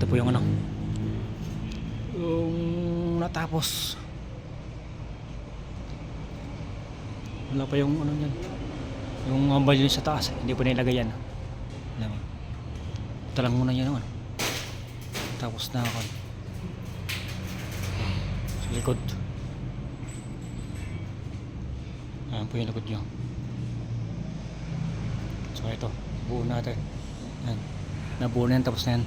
Ito po yung ano, yung natapos. Wala pa yung ano yan, yung hambal yun sa taas, hindi pa nilagay yan. Alam mo, ito lang muna yun ano. Tapos na ako sa likod. Ayan po yung likod nyo. So ito, buo natin. Ayan, nabuo na yan, tapos na yan.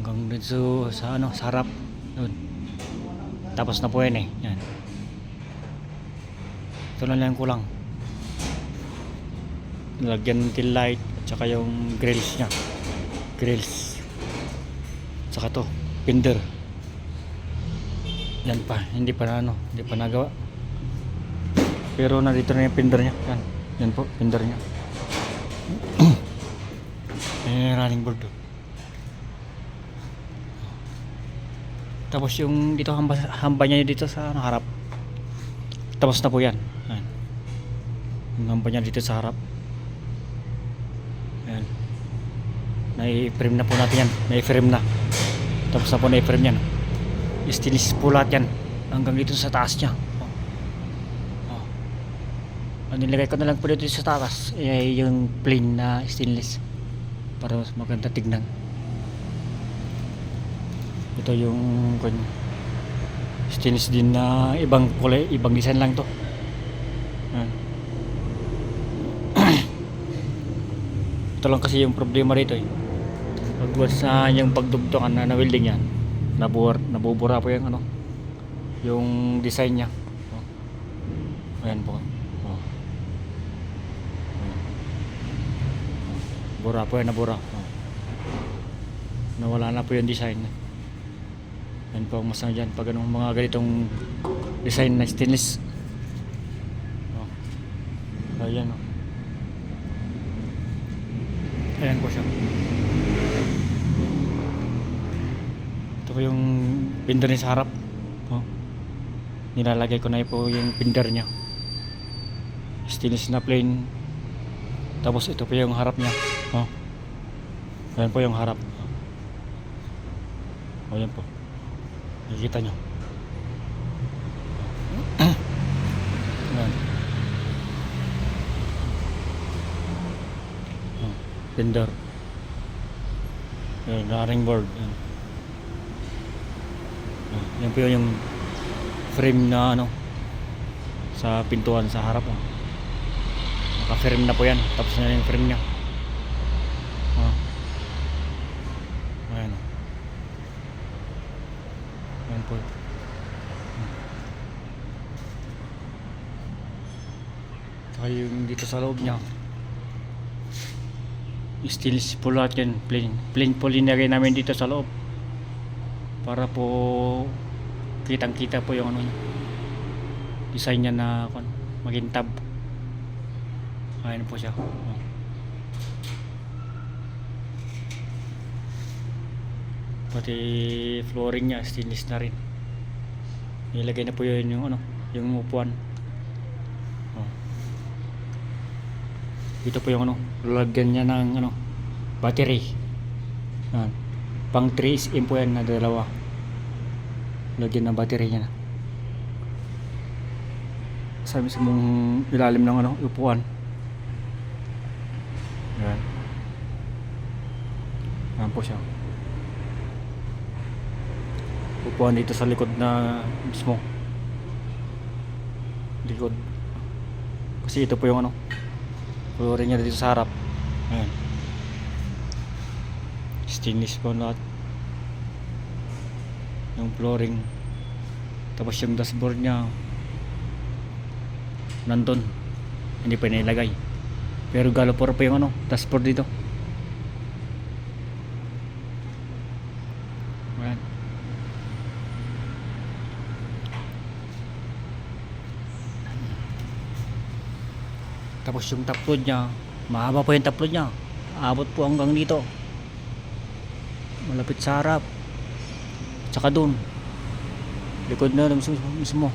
Hanggang dito sa ano, sa harap. Yun. Tapos na po yan eh. Yan. Ito na lang kulang. Lagyan ng tail light at saka yung grills nya. Grills. Saka to, fender. Yan pa, hindi pa na ano, hindi pa nagawa. Pero nandito na yung fender nya. Yan. Yan po, fender nya. Ayan yung running board. Tapos yung dito hamba niya dito sa ano, harap. Tapos na po yan. Ayan. Yung hamba niya dito sa harap. Ayan. Nai-frame na po natin yan. Nai-frame na. Tapos na po nai-frame yan. Stainless po lahat yan. Hanggang dito sa taas niya. Oh. Oh. Nilagay ko na lang po dito sa taas. Yung plain na stainless. Para mas maganda tignan. Ito yung stainless din na ibang kulay, ibang design lang to. Ito lang kasi yung problema rito eh. Pag sa yung pagdugtungan na welding yan, nabubura po yung ano, yung design niya. Oh. Ayan po. Oh. Bura po yan, nabura. Oh. Nawala na po yung design. Yan po ang masama dyan pag anong mga ganitong design na stainless. Oh. Ayan o. Ayan po siya. Ito po yung pinder niya sa harap. Oh. Nilalagay ko na po yung pinder niya. Stainless na plain. Tapos ito po yung harap niya. Oh. Ayan po yung harap. Oh, ayan po. Nakikita nyo. Ayan. Fender. Ayan, running board. Ayan. Yan po yung frame na ano sa pintuan sa harap. Naka-frame na po yan. Tapos na yung frame nya. Ayan. Ayan po. Saka yung dito sa loob nya, stainless po lahat yan. Plain po linagay namin dito sa loob. Para po kitang kita po yung ano nya, design nya na magintab. Ayan po siya. Pati flooring nya stainless na rin. Nilagay na po yun yung ano, yung upuan. Ito po yung ano, lalagyan niya ng ano, battery. Pang 3SM po yan na dalawa. Lagyan ng battery niya na. Sa mismong ilalim ng ano, upuan. Yan. Yan po siya. Upuan dito sa likod na mismo. Likod. Kasi ito po yung ano, flooring niya dito sa harap. Ayan. Stainless po lahat. Yung flooring. Tapos yung dashboard niya nandun. Hindi pa nilagay. Pero galopor pa yung ano, dashboard dito. Ayan. Tapos yung top load nya, mahaba po yung top load nya. Abot po hanggang dito. Malapit sa harap. Tsaka dun. Likod na mismo.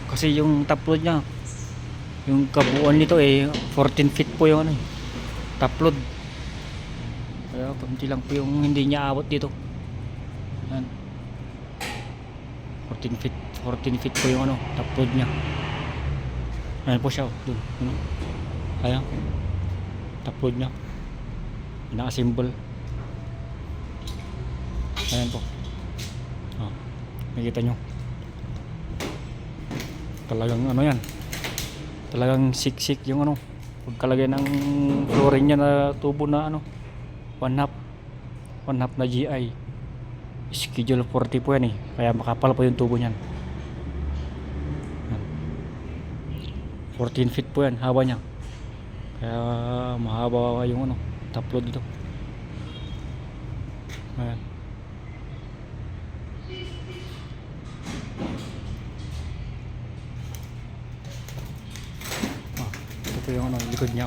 Kasi yung top load nya, yung kabuuan nito 14 feet po yung ano, top load. Kaya konti lang po yung hindi niya abot dito. Yan. 14 feet po yung ano, top load niya. Ayan po siya, dun, ano. Ayan. Top load niya. Naka-symbol. Ayan po. Oh, nakikita nyo. Talagang ano yan. Talagang siksik yung ano. Pagkalagay ng flooring niya na tubo na ano. 1/2 na GI. Schedule 40 po yan eh. Kaya makapal po yung tubo niyan. 14 feet po yan haba niya. Kaya mahaba yung ano, top load dito. Ayan. Ito po yung ano, likod niya.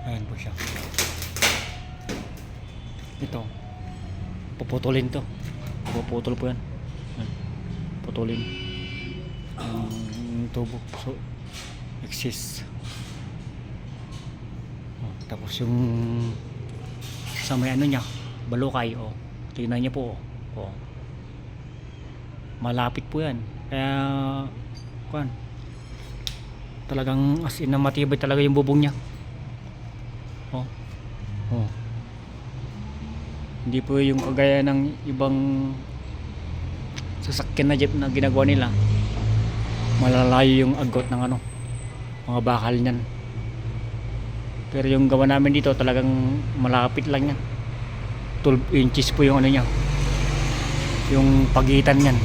Ayan po siya. Ito. Puputulin to. Puputol po yan. Ayan. Putulin. Ang tubo. So, exist. Tapos yung sa may ano niya, balukay. Tingnan niyo po. Malapit po yan. Kaya, kuan. Talagang as in na matibay talaga yung bubong niya. Hindi po yung kagaya ng ibang sasakyan na jeep na ginagawa nila. Malalayo yung agot ng ano, mga bakal niyan. Pero yung gawa namin dito talagang malapit lang yan. 12 inches po yung ano niya, yung pagitan niyan.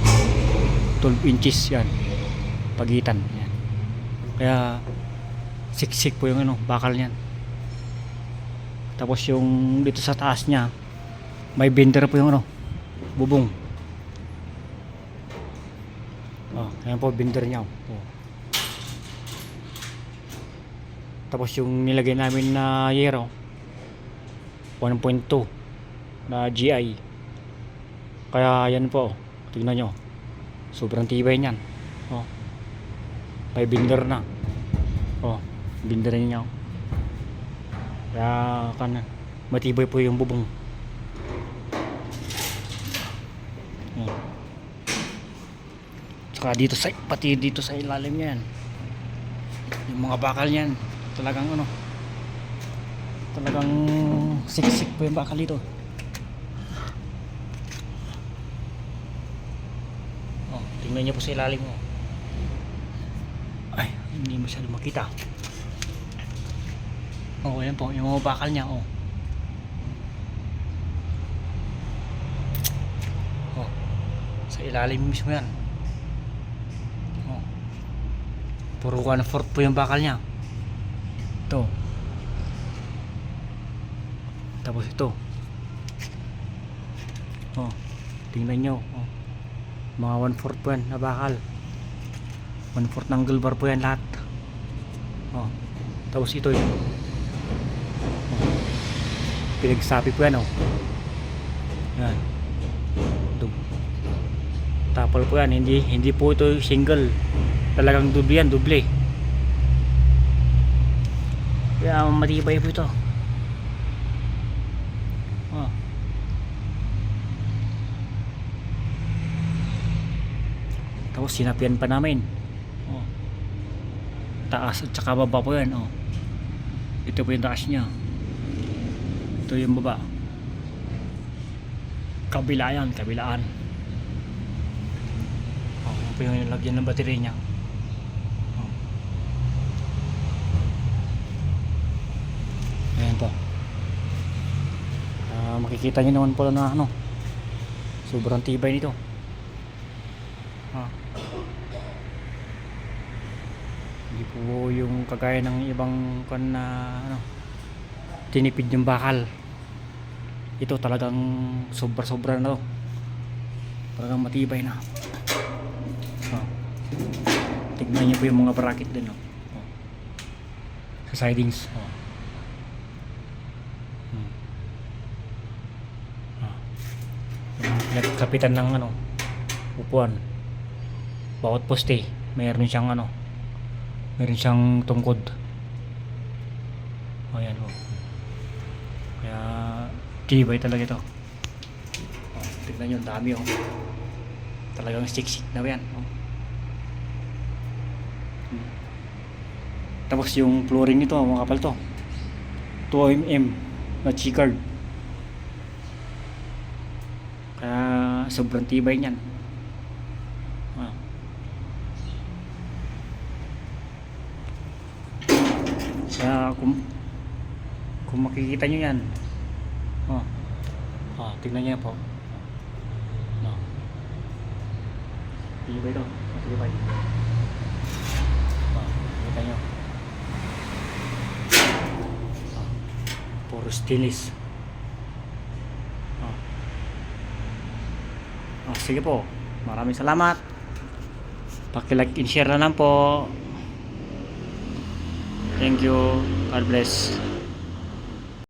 12 inches yan, pagitan yan. Kaya siksik po yung ano, bakal niyan. Tapos yung dito sa taas niya may bender po yung ano, bubong. Ayan po bender niya. Tapos yung nilagay namin na yero 1.2 na GI. Kaya yan po, tingnan nyo, sobrang tibay niyan. May bender na. Bender niya. Kaya kan matibay po yung bubong. Tsaka dito sa pati dito sa ilalim niyan. Yung mga bakal niyan, talagang ano, talagang siksik po yung bakal dito. Tingnan niyo po sa ilalim mo. Ay, hindi masyado makita. Ayan po, yung mga bakal niya. Sa ilalim mismo yan. Puro 1/4 po yung bakal niya. Ito. Tapos ito. Tingnan nyo. Mga 1/4 po yan na bakal. 1/4 ng gulbar po yan lahat. Tapos ito yun. Pinagsabi po yan. Yan. Tapal po yan. Hindi po ito single. Talagang doble yan, doble. Kaya matibay po ito. Tapos sinapian pa namin. Taas at saka baba po yan. Ito po yung taas niya. Ito yung baba. Kabila yan, kabilaan. Ito po yung lagyan ng battery niya. Ayan po. Makikita nyo naman po na ano, sobrang tibay nito. Hindi po yung kagaya ng ibang kan na ano, tinipid yung bakal. Ito talagang sobra na to. Talagang matibay na. Tignan niyo po yung mga bracket din. Sa sidings. Kapitan ng ano, upuan. Bawat poste mayroon siyang ano, mayroon siyang tungkod. O yan o. Kaya tibay talaga ito. O, tignan nyo, ang dami o. Talagang siksik na yan. O. Tapos yung flooring nito, mga kapal to. 2mm na chicard. Kaya sobrang tibay niyan. Ah. Kaya kung makikita nyo yan, tingnan nyo po. Tibay to, tibay. Kita nyo. Puro stainless. Sige po, maraming salamat. Paki-like and share na lang po. Thank you. God bless.